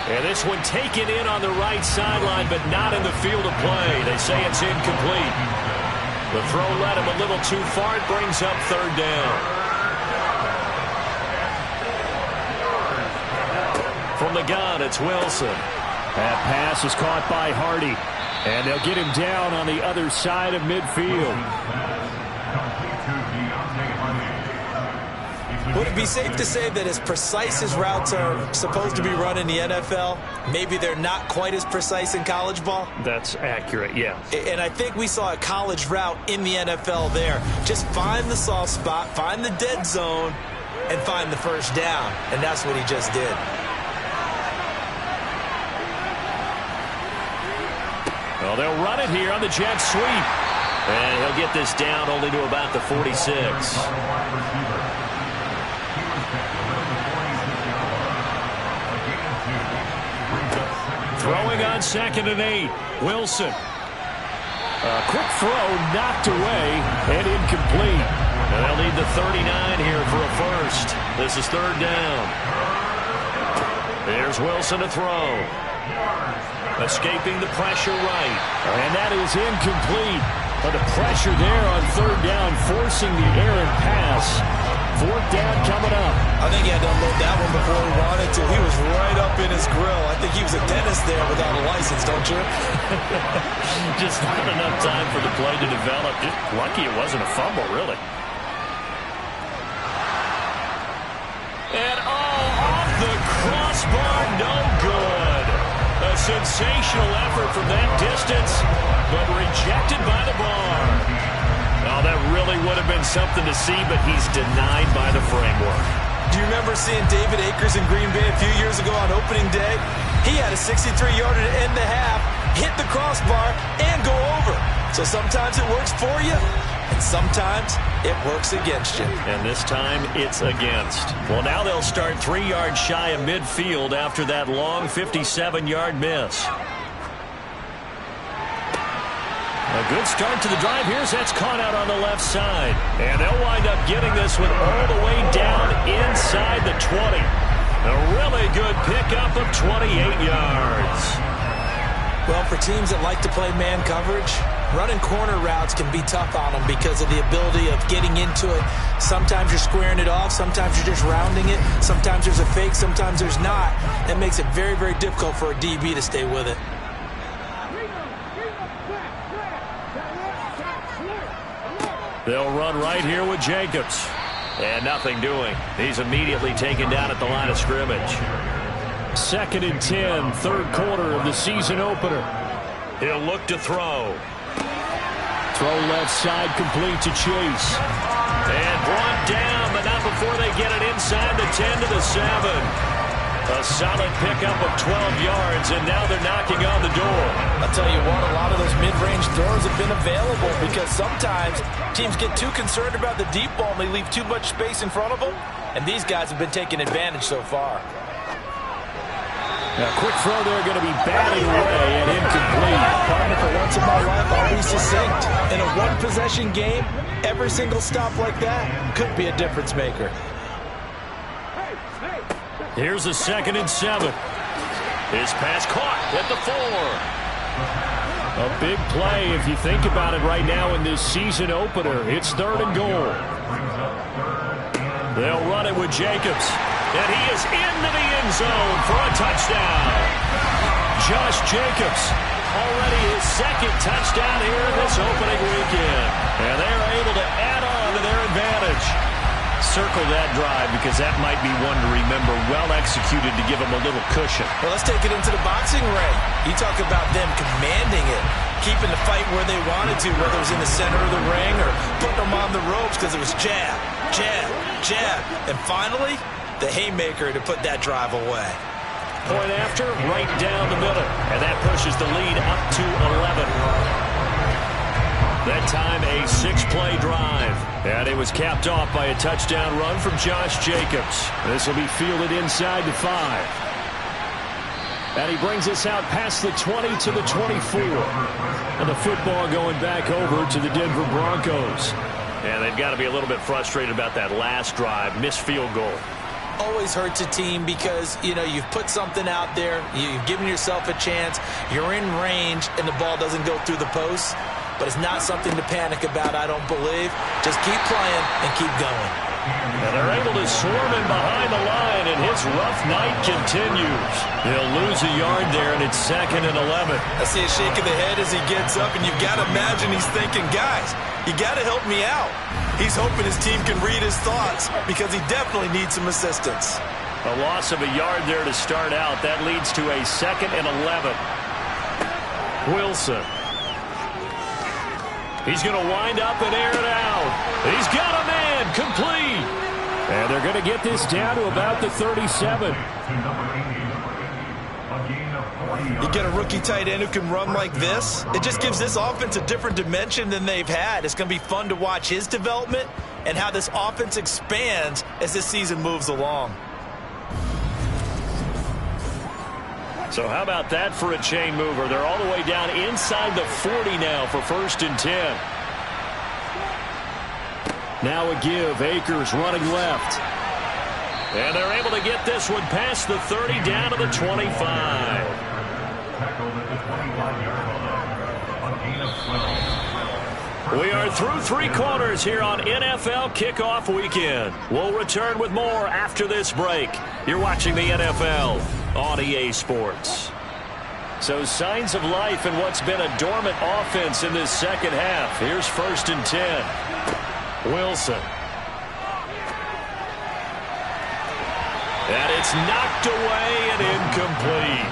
And this one taken in on the right sideline, but not in the field of play. They say it's incomplete. The throw led him a little too far. It brings up 3rd down. From the gun, it's Wilson. That pass is caught by Hardy. And they'll get him down on the other side of midfield. Would it be safe to say that as precise as routes are supposed to be run in the NFL, maybe they're not quite as precise in college ball? That's accurate, yeah. And I think we saw a college route in the NFL there. Just find the soft spot, find the dead zone, and find the first down. And that's what he just did. Well, they'll run it here on the jet sweep. And he'll get this down only to about the 46. Throwing on 2nd and 8. Wilson. A quick throw knocked away and incomplete. And they'll need the 39 here for a first. This is 3rd down. There's Wilson to throw. Escaping the pressure right. And that is incomplete. But the pressure there on 3rd down, forcing the errant pass. 4th down coming up. I think he had to unload that one before he wanted to. He was right up in his grill. I think he was a dentist there without a license, don't you? Just not enough time for the play to develop. Just lucky it wasn't a fumble, really. And off the crossbar, no good. A sensational effort from that distance, but rejected by the bar. Oh, that really would have been something to see, but he's denied by the framework. Do you remember seeing David Akers in Green Bay a few years ago on opening day? He had a 63-yarder to end the half, hit the crossbar, and go over. So sometimes it works for you, and sometimes it works against you. And this time, it's against. Well, now they'll start 3 yards shy of midfield after that long 57-yard miss. A good start to the drive. Here's that's caught out on the left side. And they'll wind up getting this one all the way down inside the 20. A really good pickup of 28 yards. Well, for teams that like to play man coverage, running corner routes can be tough on them because of the ability of getting into it. Sometimes you're squaring it off. Sometimes you're just rounding it. Sometimes there's a fake. Sometimes there's not. That makes it very, very difficult for a DB to stay with it. They'll run right here with Jacobs. And nothing doing. He's immediately taken down at the line of scrimmage. 2nd and 10, 3rd quarter of the season opener. He'll look to throw. Throw left side, complete to Chase. And brought down, but not before they get it inside the 10 to the 7. A solid pickup of 12 yards, and now they're knocking on the door. I'll tell you what, a lot of those mid-range throws have been available because sometimes teams get too concerned about the deep ball and they leave too much space in front of them, and these guys have been taking advantage so far. Now, quick throw there, going to be batted away and incomplete. Partner, for once in my life, I'll be succinct. In a one-possession game, every single stop like that could be a difference maker. Here's a 2nd and 7. His pass caught at the 4. A big play if you think about it right now in this season opener. It's 3rd and goal. They'll run it with Jacobs. And he is into the end zone for a touchdown. Josh Jacobs, already his 2nd touchdown here this opening weekend. And they're able to add on to their advantage. Circle that drive because that might be one to remember. Well executed to give them a little cushion. Well, let's take it into the boxing ring. You talk about them commanding it, keeping the fight where they wanted to, whether it was in the center of the ring or putting them on the ropes because it was jab, jab, jab. And finally, the haymaker to put that drive away. Point after, right down the middle. And that pushes the lead up to 11. That time a 6-play drive. And it was capped off by a touchdown run from Josh Jacobs. This will be fielded inside the 5. And he brings us out past the 20 to the 24. And the football going back over to the Denver Broncos. And they've got to be a little bit frustrated about that last drive. Missed field goal. Always hurts a team because, you know, you've put something out there. You've given yourself a chance. You're in range, and the ball doesn't go through the post. But it's not something to panic about, I don't believe. Just keep playing and keep going. And they're able to swarm him behind the line, and his rough night continues. He'll lose a yard there, and it's 2nd and 11. I see a shake of the head as he gets up, and you've got to imagine he's thinking, guys, you got to help me out. He's hoping his team can read his thoughts because he definitely needs some assistance. A loss of a yard there to start out. That leads to a 2nd and 11. Wilson. He's going to wind up and air it out. He's got a man complete. And they're going to get this down to about the 37. You get a rookie tight end who can run like this. It just gives this offense a different dimension than they've had. It's going to be fun to watch his development and how this offense expands as this season moves along. So how about that for a chain mover? They're all the way down inside the 40 now for 1st and 10. Now a give. Akers running left. And they're able to get this one past the 30 down to the 25. We are through 3 quarters here on NFL Kickoff Weekend. We'll return with more after this break. You're watching the NFL on EA Sports. So signs of life in what's been a dormant offense in this 2nd half. Here's 1st and 10. Wilson. And it's knocked away and incomplete.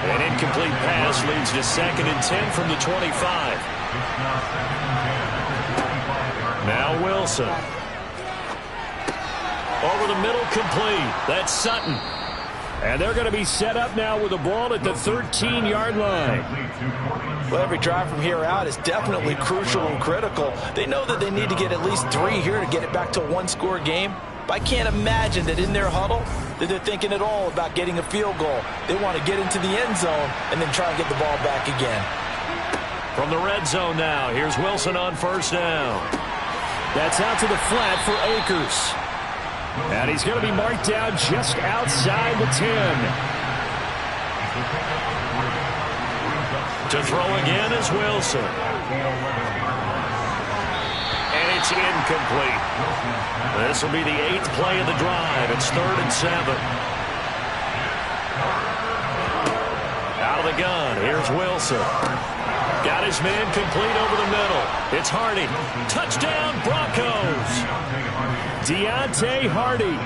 An incomplete pass leads to 2nd and 10 from the 25. Now Wilson. Over the middle, complete. That's Sutton. And they're going to be set up now with the ball at the 13-yard line. Well, every drive from here out is definitely crucial and critical. They know that they need to get at least 3 here to get it back to a 1-score game. But I can't imagine that in their huddle that they're thinking at all about getting a field goal. They want to get into the end zone and then try and get the ball back again. From the red zone now, here's Wilson on 1st down. That's out to the flat for Akers. And he's going to be marked down just outside the 10. To throw again is Wilson. And it's incomplete. This will be the 8th play of the drive. It's 3rd and 7. Out of the gun, here's Wilson. Got his man complete over the middle. It's Hardy. Touchdown, Broncos. Deontay Hardy.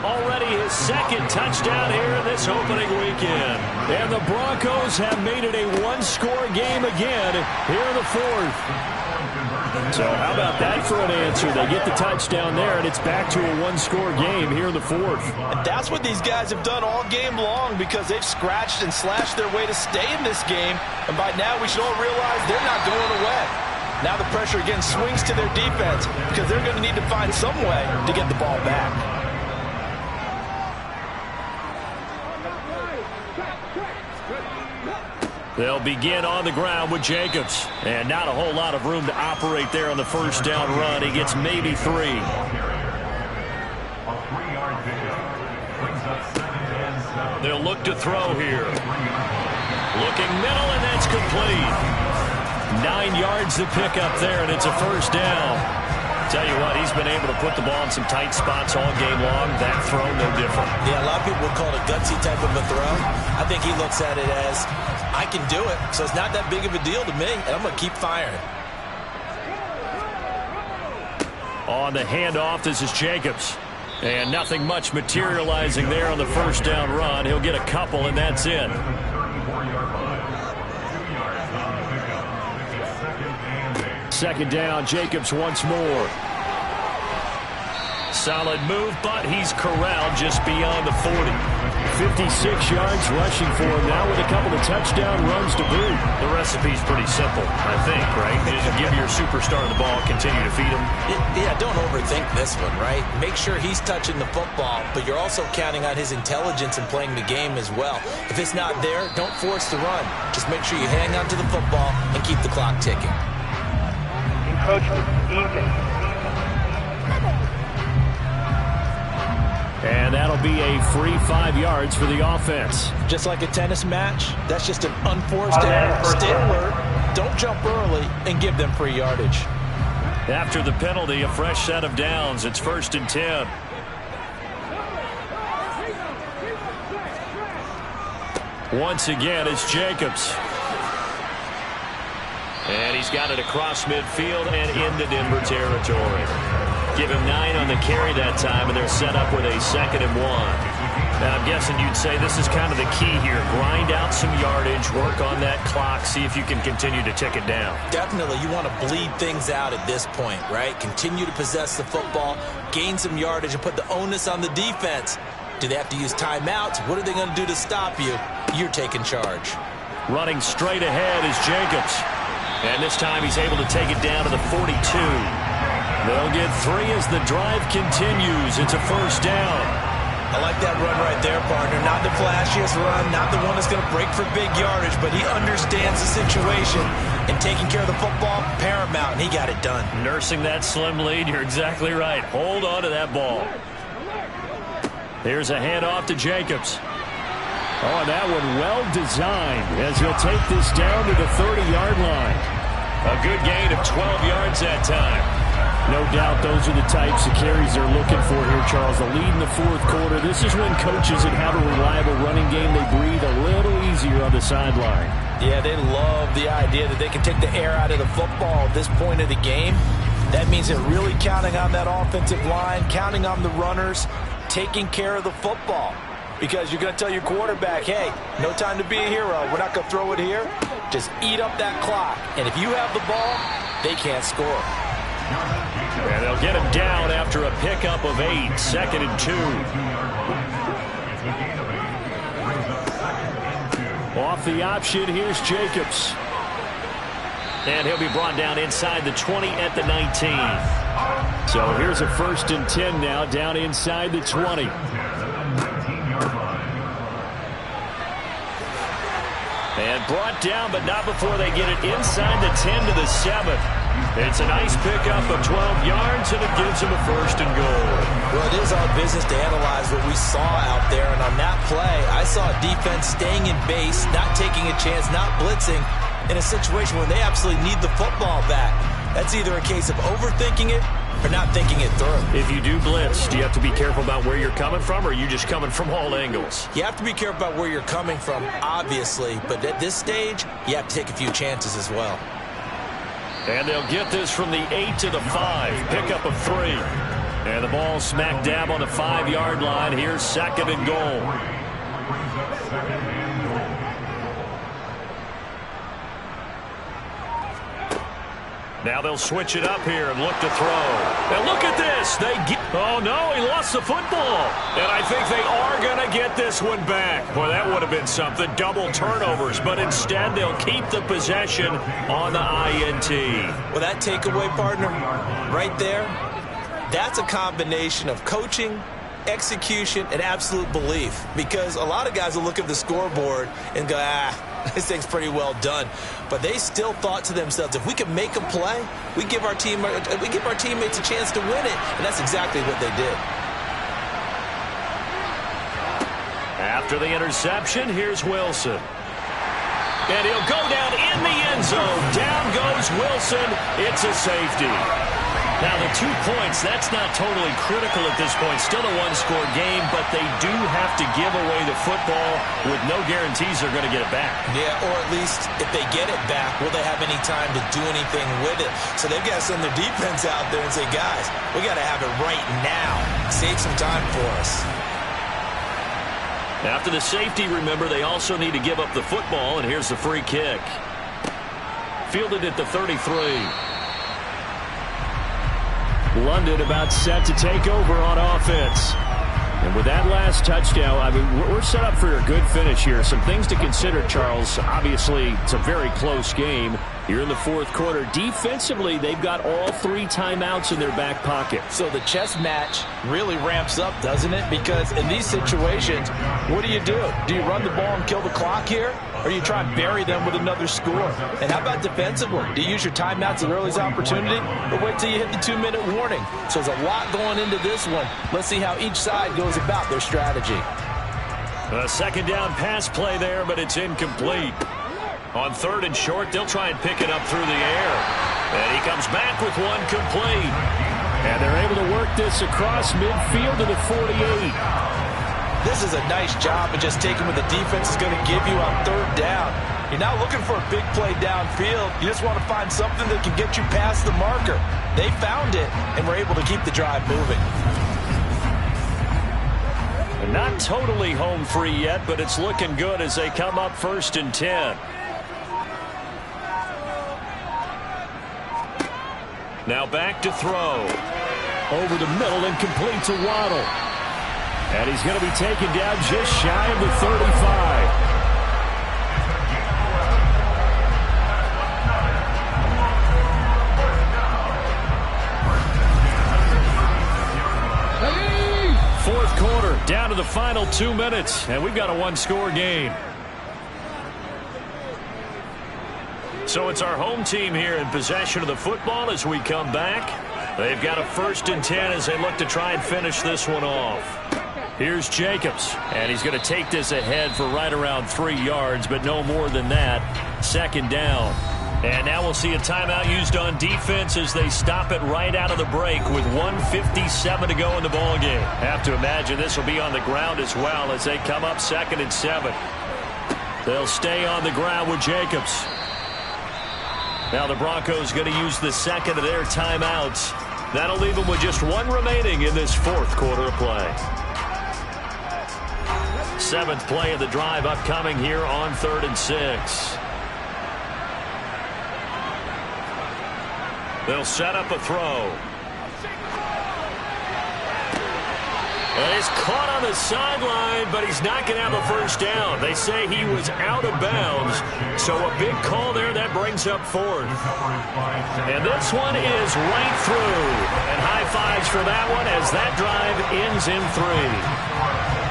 Already his 2nd touchdown here in this opening weekend. And the Broncos have made it a 1-score game again here in the 4th. So how about that for an answer? They get the touchdown there, and it's back to a 1-score game here in the 4th. And that's what these guys have done all game long because they've scratched and slashed their way to stay in this game. And by now we should all realize they're not going away. Now the pressure again swings to their defense because they're going to need to find some way to get the ball back. They'll begin on the ground with Jacobs. And not a whole lot of room to operate there on the 1st down run. He gets maybe 3. They'll look to throw here. Looking middle, and that's complete. 9 yards to pick up there, and it's a first down. Tell you what, he's been able to put the ball in some tight spots all game long. That throw, no different. Yeah, a lot of people would call it a gutsy type of a throw. I think he looks at it as, I can do it, so it's not that big of a deal to me, and I'm going to keep firing. On the handoff, this is Jacobs. And nothing much materializing there on the first down run. He'll get a couple, and that's it. Second down, Jacobs once more. Solid move, but he's corralled just beyond the 40. 56 yards rushing for him now with a couple of touchdown runs to boot. The recipe's pretty simple, I think, right? Just give your superstar the ball, continue to feed him. Yeah, don't overthink this one, right? Make sure he's touching the football, but you're also counting on his intelligence in playing the game as well. If it's not there, don't force the run. Just make sure you hang on to the football and keep the clock ticking. And that'll be a free 5 yards for the offense. Just like a tennis match, that's just an unforced error. Stay alert, don't jump early, and give them free yardage. After the penalty, a fresh set of downs. It's 1st and 10. Once again, it's Jacobs. And he's got it across midfield and into Denver territory. Give him 9 on the carry that time, and they're set up with a 2nd and 1. Now, I'm guessing you'd say this is kind of the key here. Grind out some yardage, work on that clock, see if you can continue to tick it down. Definitely, you want to bleed things out at this point, right? Continue to possess the football, gain some yardage, and put the onus on the defense. Do they have to use timeouts? What are they going to do to stop you? You're taking charge. Running straight ahead is Jacobs. And this time he's able to take it down to the 42. They'll get 3 as the drive continues. It's a first down. I like that run right there, partner. Not the flashiest run, not the one that's going to break for big yardage, but he understands the situation, and taking care of the football, paramount, and he got it done. Nursing that slim lead, you're exactly right. Hold on to that ball. Here's a handoff to Jacobs. Oh, that one well designed as he'll take this down to the 30-yard line. A good gain of 12 yards that time. No doubt those are the types of carries they're looking for here, Charles. The lead in the 4th quarter. This is when coaches that have a reliable running game, they breathe a little easier on the sideline. Yeah, they love the idea that they can take the air out of the football at this point of the game. That means they're really counting on that offensive line, counting on the runners, taking care of the football. Because you're going to tell your quarterback, hey, no time to be a hero. We're not going to throw it here. Just eat up that clock. And if you have the ball, they can't score. And they'll get him down after a pickup of 8, 2nd and 2. Off the option, here's Jacobs. And he'll be brought down inside the 20 at the 19. So here's a 1st and 10 now, down inside the 20. And brought down, but not before they get it inside the 10 to the 7. It's a nice pickup of 12 yards, and it gives them a 1st and goal. Well, it is our business to analyze what we saw out there, and on that play, I saw defense staying in base, not taking a chance, not blitzing, in a situation where they absolutely need the football back. That's either a case of overthinking it or not thinking it through. If you do blitz, do you have to be careful about where you're coming from, or are you just coming from all angles? You have to be careful about where you're coming from, obviously, but at this stage, you have to take a few chances as well. And they'll get this from the 8 to the 5, pickup of 3. And the ball smack dab on the 5-yard line. Here's 2nd and goal. Now they'll switch it up here and look to throw. And look at this. Oh, no, he lost the football. And I think they are going to get this one back. Boy, that would have been something. Double turnovers. But instead, they'll keep the possession on the INT. Well, that takeaway, partner, right there, that's a combination of coaching, execution, and absolute belief. Because a lot of guys will look at the scoreboard and go, this thing's pretty well done. But they still thought to themselves, if we can make a play, we give our teammates a chance to win it. And that's exactly what they did. After the interception, here's Wilson. And he'll go down in the end zone. Down goes Wilson. It's a safety. Now, the 2 points, that's not totally critical at this point. Still a one-score game, but they do have to give away the football with no guarantees they're going to get it back. Yeah, or at least if they get it back, will they have any time to do anything with it? So they've got to send their defense out there and say, guys, we got to have it right now. Save some time for us. After the safety, remember, they also need to give up the football, and here's the free kick. Fielded at the 33. London about set to take over on offense. And with that last touchdown, I mean, we're set up for a good finish here. Some things to consider, Charles. Obviously, it's a very close game. Here in the fourth quarter, defensively, they've got all 3 timeouts in their back pocket. So the chess match really ramps up, doesn't it? Because in these situations, what do? Do you run the ball and kill the clock here? Or do you try and bury them with another score? And how about defensively? Do you use your timeouts at early's opportunity? Or wait till you hit the 2-minute warning? So there's a lot going into this one. Let's see how each side goes about their strategy. A second down pass play there, but it's incomplete. On 3rd and short, they'll try and pick it up through the air. And he comes back with one complete. And they're able to work this across midfield to the 48. This is a nice job of just taking what the defense is going to give you on 3rd down. You're not looking for a big play downfield. You just want to find something that can get you past the marker. They found it and were able to keep the drive moving. Not totally home free yet, but it's looking good as they come up 1st and 10. Now back to throw. Over the middle and complete to Waddle. And he's going to be taken down just shy of the 35. Fourth quarter, down to the final 2 minutes, and we've got a one-score game. So it's our home team here in possession of the football as we come back. They've got a 1st and 10 as they look to try and finish this one off. Here's Jacobs, and he's going to take this ahead for right around 3 yards, but no more than that. 2nd down. And now we'll see a timeout used on defense as they stop it right out of the break with 1:57 to go in the ballgame. Have to imagine this will be on the ground as well as they come up 2nd and 7. They'll stay on the ground with Jacobs. Now the Broncos going to use the 2nd of their timeouts. That'll leave them with just 1 remaining in this 4th quarter of play. 7th play of the drive upcoming here on 3rd and 6. They'll set up a throw. And he's caught on the sideline, but he's not going to have a 1st down. They say he was out of bounds, so a big call there that brings up 4th. And this one is right through. And high fives for that one as that drive ends in 3.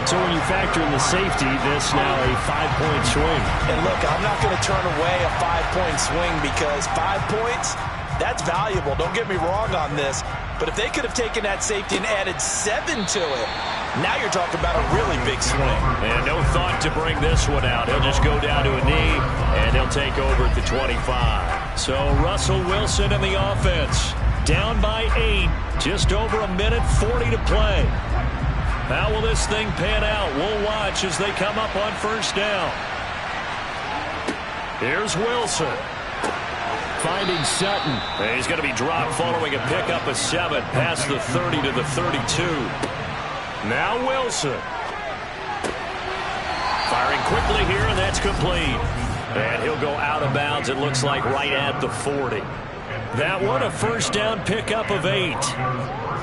So when you factor in the safety, this now a 5-point swing. And look, I'm not going to turn away a 5-point swing because 5 points, that's valuable. Don't get me wrong on this. But if they could have taken that safety and added 7 to it, now you're talking about a really big swing. And no thought to bring this one out. He'll just go down to a knee, and he'll take over at the 25. So Russell Wilson in the offense. Down by 8. Just over 1:40 to play. How will this thing pan out? We'll watch as they come up on 1st down. Here's Wilson. Finding Sutton. And he's going to be dropped following a pickup of 7 past the 30 to the 32. Now Wilson. Firing quickly here, and that's complete. And he'll go out of bounds, it looks like, right at the 40. That one, a 1st down pickup of 8.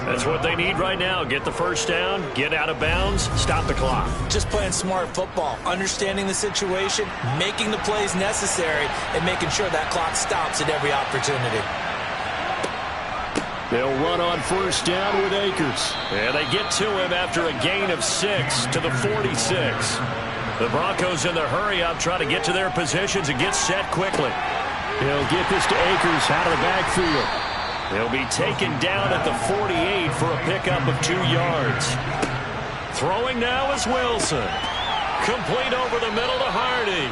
That's what they need right now. Get the 1st down, get out of bounds, stop the clock. Just playing smart football, understanding the situation, making the plays necessary, and making sure that clock stops at every opportunity. They'll run on 1st down with Akers. And they get to him after a gain of 6 to the 46. The Broncos in the hurry-up try to get to their positions and get set quickly. He'll get this to Akers out of the backfield. He'll be taken down at the 48 for a pickup of 2 yards. Throwing now is Wilson. Complete over the middle to Hardy.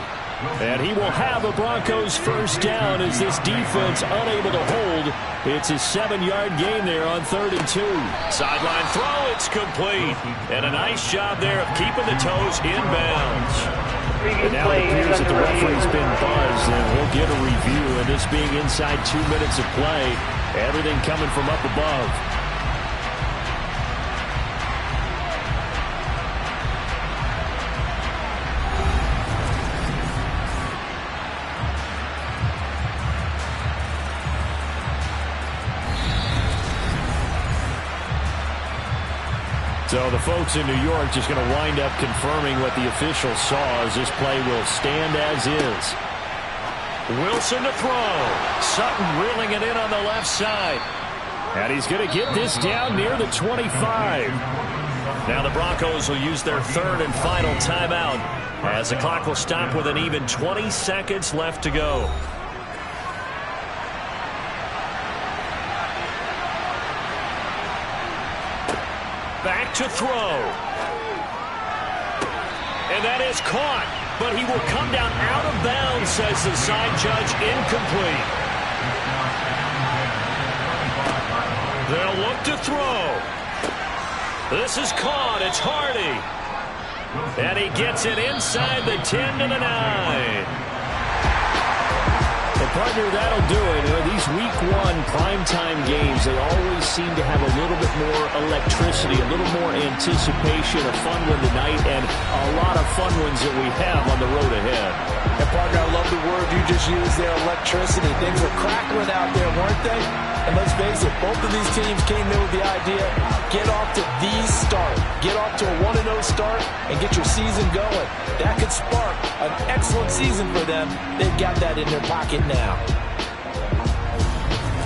And he will have a Broncos first down as this defense unable to hold. It's a 7-yard gain there on 3rd and 2. Sideline throw, it's complete. And a nice job there of keeping the toes inbounds. And now it appears that the referee's been buzzed, and we'll get a review. And this being inside 2 minutes of play, everything coming from up above. So the folks in New York just going to wind up confirming what the officials saw, as this play will stand as is. Wilson to throw. Sutton reeling it in on the left side. And he's going to get this down near the 25. Now the Broncos will use their 3rd and final timeout, as the clock will stop with an even 20 seconds left to go. Back to throw. And that is caught, but he will come down out of bounds, says the side judge. Incomplete. They'll look to throw. This is caught. It's Hardy. And he gets it inside the 10 to the 9. Partner, that'll do it. You know, these Week 1 primetime games, they always seem to have a little bit more electricity, a little more anticipation, a fun one tonight, and a lot of fun ones that we have on the road ahead. And partner, I love the word you just used there, electricity. Things were crackling out there, weren't they? And let's face it, both of these teams came in with the idea, get off to the start. Get off to a 1-0 start and get your season going. That could spark an excellent season for them. They've got that in their pocket now.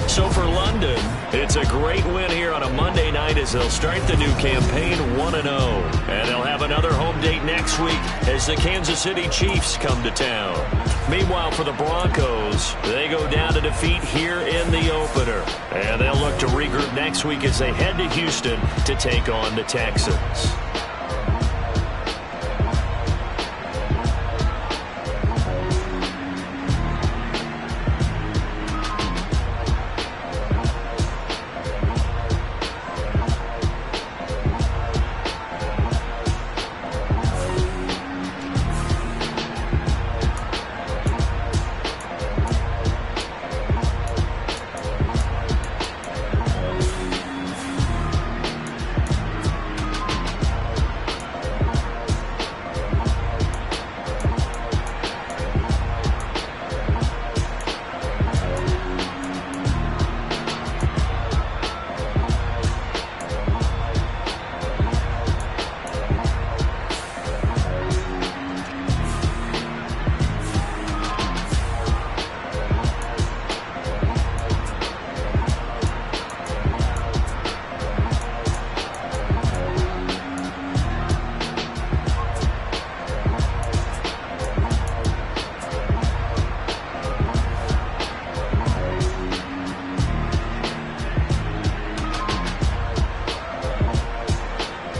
So for London, it's a great win here on a Monday night as they'll start the new campaign 1-0. And they'll have another home date next week as the Kansas City Chiefs come to town. Meanwhile, for the Broncos, they go down to defeat here in the opener. And they'll look to regroup next week as they head to Houston to take on the Texans.